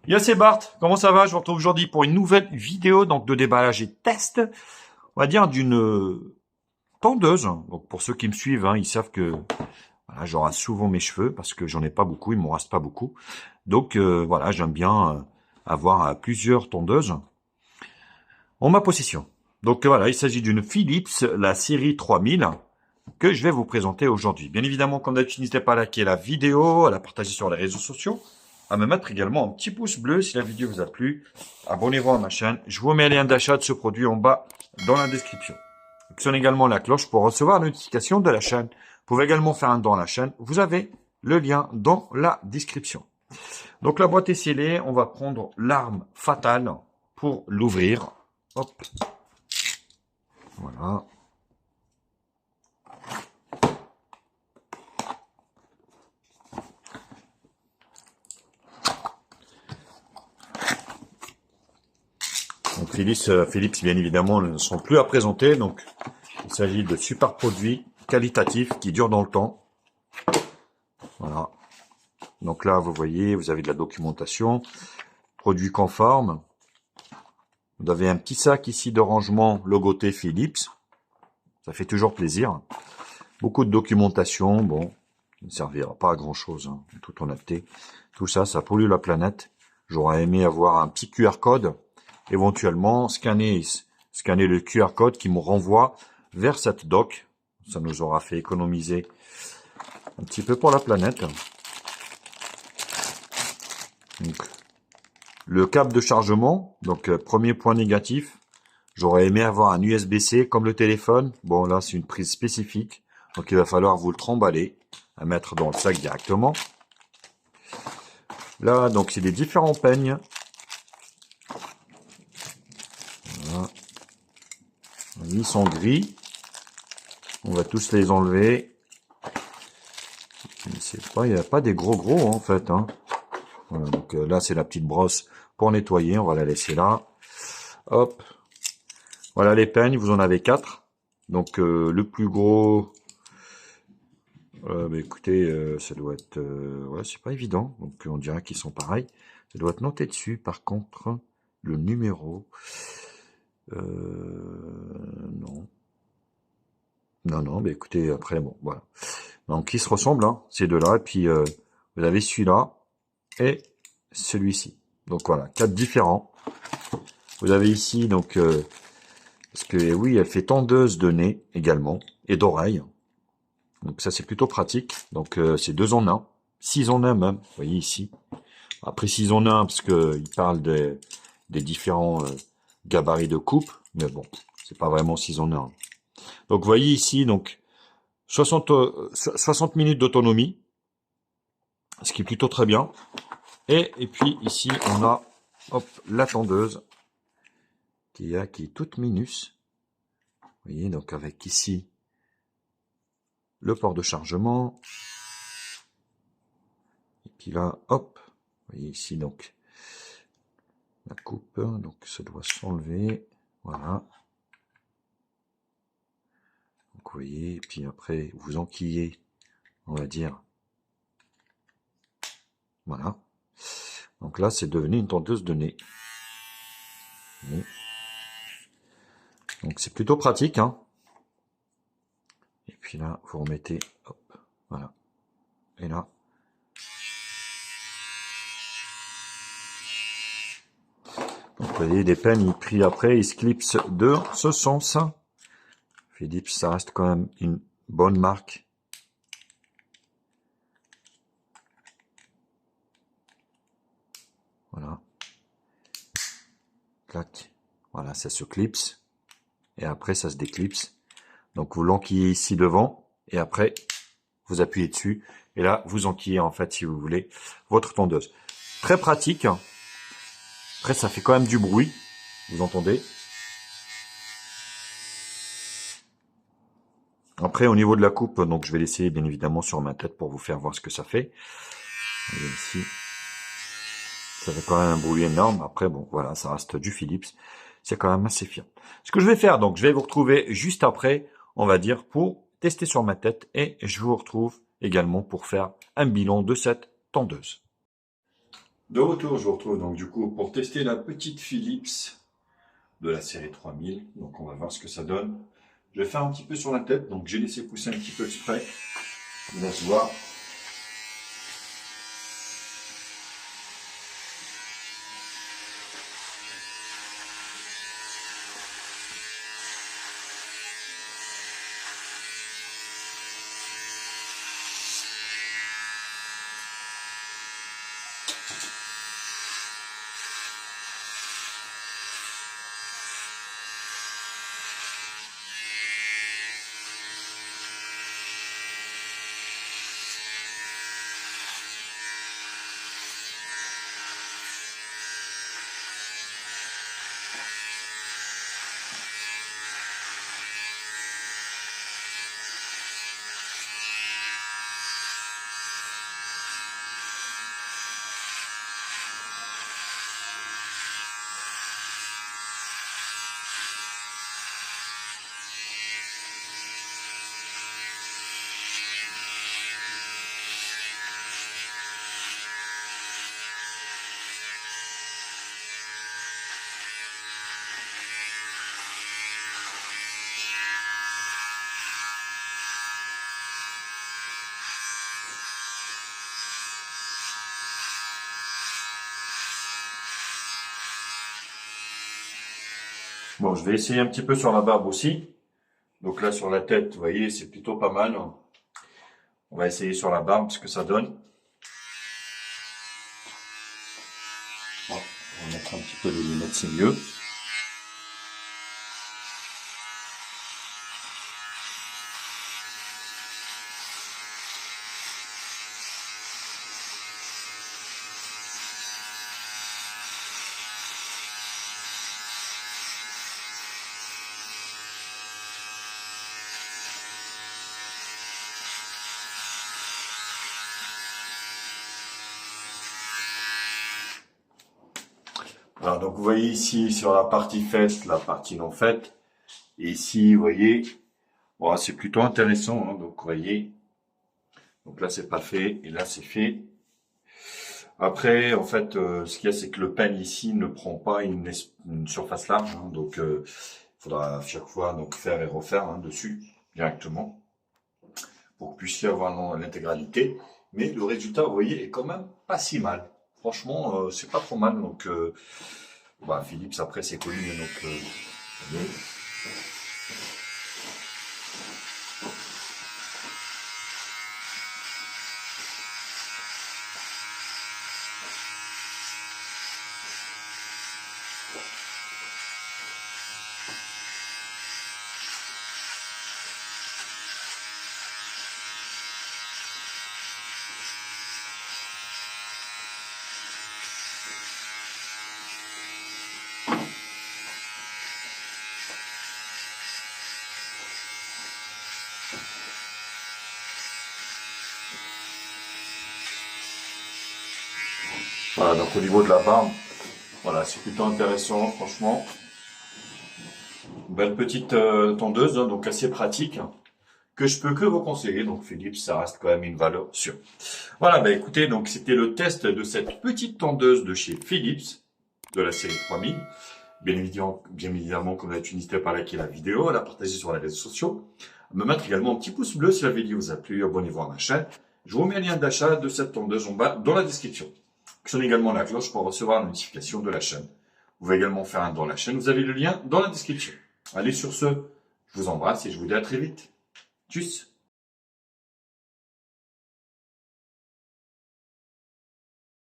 Yo, c'est Bart. Comment ça va? Je vous retrouve aujourd'hui pour une nouvelle vidéo donc de déballage et test, on va dire d'une tondeuse. Donc pour ceux qui me suivent, ils savent que voilà, je rase souvent mes cheveux parce que j'en ai pas beaucoup, ils m'en rase pas beaucoup. Donc voilà, j'aime bien avoir plusieurs tondeuses en ma possession. Donc voilà, il s'agit d'une Philips, la série 3000 que je vais vous présenter aujourd'hui. Bien évidemment, comme d'habitude, n'hésitez pas à liker la vidéo, à la partager sur les réseaux sociaux, à me mettre également un petit pouce bleu si la vidéo vous a plu. Abonnez-vous à ma chaîne. Je vous mets le lien d'achat de ce produit en bas dans la description. Actionnez également la cloche pour recevoir la notification de la chaîne. Vous pouvez également faire un don à la chaîne. Vous avez le lien dans la description. Donc la boîte est scellée. On va prendre l'arme fatale pour l'ouvrir. Hop. Voilà. Donc Philips, bien évidemment, ne sont plus à présenter. Donc, il s'agit de super produits qualitatifs qui durent dans le temps. Voilà. Donc là, vous voyez, vous avez de la documentation. Produits conformes. Vous avez un petit sac ici de rangement logoté Philips. Ça fait toujours plaisir. Beaucoup de documentation. Bon, il ne servira pas à grand chose, en toute honnêteté. Tout ça, ça pollue la planète. J'aurais aimé avoir un petit QR code. Éventuellement, scanner le QR code qui me renvoie vers cette doc. Ça nous aura fait économiser un petit peu pour la planète. Donc, le câble de chargement, donc premier point négatif, j'aurais aimé avoir un USB-C comme le téléphone. Bon, là, c'est une prise spécifique, donc il va falloir vous le tremballer, à mettre dans le sac directement. Là, donc, c'est des différents peignes. Voilà. Ils sont gris. On va tous les enlever. Il n'y a pas des gros en fait. Voilà, donc là, c'est la petite brosse pour nettoyer. On va la laisser là. Hop. Voilà les peignes. Vous en avez 4. Donc le plus gros. Écoutez, ça doit être. Ouais, c'est pas évident. Donc on dirait qu'ils sont pareils. Ça doit être noté dessus. Par contre, le numéro. Non. Non, mais écoutez, après, bon, voilà. Donc, ils se ressemblent, ces deux-là. Et puis, vous avez celui-là et celui-ci. Donc, voilà, 4 différents. Vous avez ici, donc, parce que, oui, elle fait tondeuse de nez également et d'oreille. Donc, ça, c'est plutôt pratique. Donc, c'est 2 en 1. 6 en 1 même. Vous voyez ici. Après, 6 en 1, parce que il parle des différents gabarits de coupe. Mais bon, c'est pas vraiment 6 en 1. Donc, vous voyez ici, donc, 60 minutes d'autonomie, ce qui est plutôt très bien. Et puis ici, on a la tondeuse qui est toute minus. Vous voyez, donc avec ici le port de chargement. Et puis là, hop, vous voyez ici donc la coupe, donc ça doit s'enlever. Voilà. Donc vous voyez, et puis après, vous enquillez, on va dire. Voilà. Donc là, c'est devenu une tondeuse de nez. Oui. Donc c'est plutôt pratique, Et puis là, vous remettez, hop, voilà. Et là. Donc vous voyez, les peignes, pris après, ils se clipsent de ce sens. Philips, ça reste quand même une bonne marque. Voilà. Clac. Voilà, ça se clipse. Et après, ça se déclipse. Donc, vous l'enquillez ici devant. Et après, vous appuyez dessus. Et là, vous enquillez, en fait, si vous voulez, votre tondeuse. Très pratique. Après, ça fait quand même du bruit. Vous entendez? Après, au niveau de la coupe, donc je vais l'essayer, bien évidemment, sur ma tête pour vous faire voir ce que ça fait. Vous voyez ici. Ça fait quand même un bruit énorme. Après, bon, voilà, ça reste du Philips. C'est quand même assez fiable. Ce que je vais faire, donc, je vais vous retrouver juste après, on va dire, pour tester sur ma tête. Et je vous retrouve également pour faire un bilan de cette tondeuse. De retour, je vous retrouve donc du coup pour tester la petite Philips de la série 3000. Donc on va voir ce que ça donne. Je vais faire un petit peu sur la tête, donc j'ai laissé pousser un petit peu exprès. On va se voir. Bon, je vais essayer un petit peu sur la barbe aussi. Donc là, sur la tête, vous voyez, c'est plutôt pas mal. On va essayer sur la barbe, ce que ça donne. Bon, on va mettre un petit peu de lunettes, c'est mieux. Alors, donc vous voyez ici sur la partie faite, la partie non faite. Et ici, vous voyez, bon, c'est plutôt intéressant. Hein, donc vous voyez, donc là c'est pas fait et là c'est fait. Après, en fait, ce qu'il y a, c'est que le pen ici ne prend pas une surface large, hein, donc il faudra à chaque fois donc faire et refaire hein, dessus directement pour que vous puissiez avoir l'intégralité. Mais le résultat, vous voyez, est quand même pas si mal. Franchement, c'est pas trop mal. Donc, bah, Philips, après, c'est connu. Donc, vous voyez. Voilà, donc au niveau de la barbe, voilà, c'est plutôt intéressant, franchement. Une belle petite tondeuse, hein, donc assez pratique, hein, que je peux que vous conseiller. Donc Philips, ça reste quand même une valeur sûre. Voilà, bah écoutez, donc c'était le test de cette petite tondeuse de chez Philips, de la série 3000. Bien évidemment, comme d'habitude, n'hésitez pas à liker la vidéo, à la partager sur les réseaux sociaux, à me mettre également un petit pouce bleu si la vidéo vous a plu, abonnez-vous à ma chaîne. Je vous mets un lien d'achat de cette tondeuse en bas dans la description. Actionnez également la cloche pour recevoir la notification de la chaîne. Vous pouvez également faire un don à la chaîne, vous avez le lien dans la description. Allez, sur ce, je vous embrasse et je vous dis à très vite. Tchuss!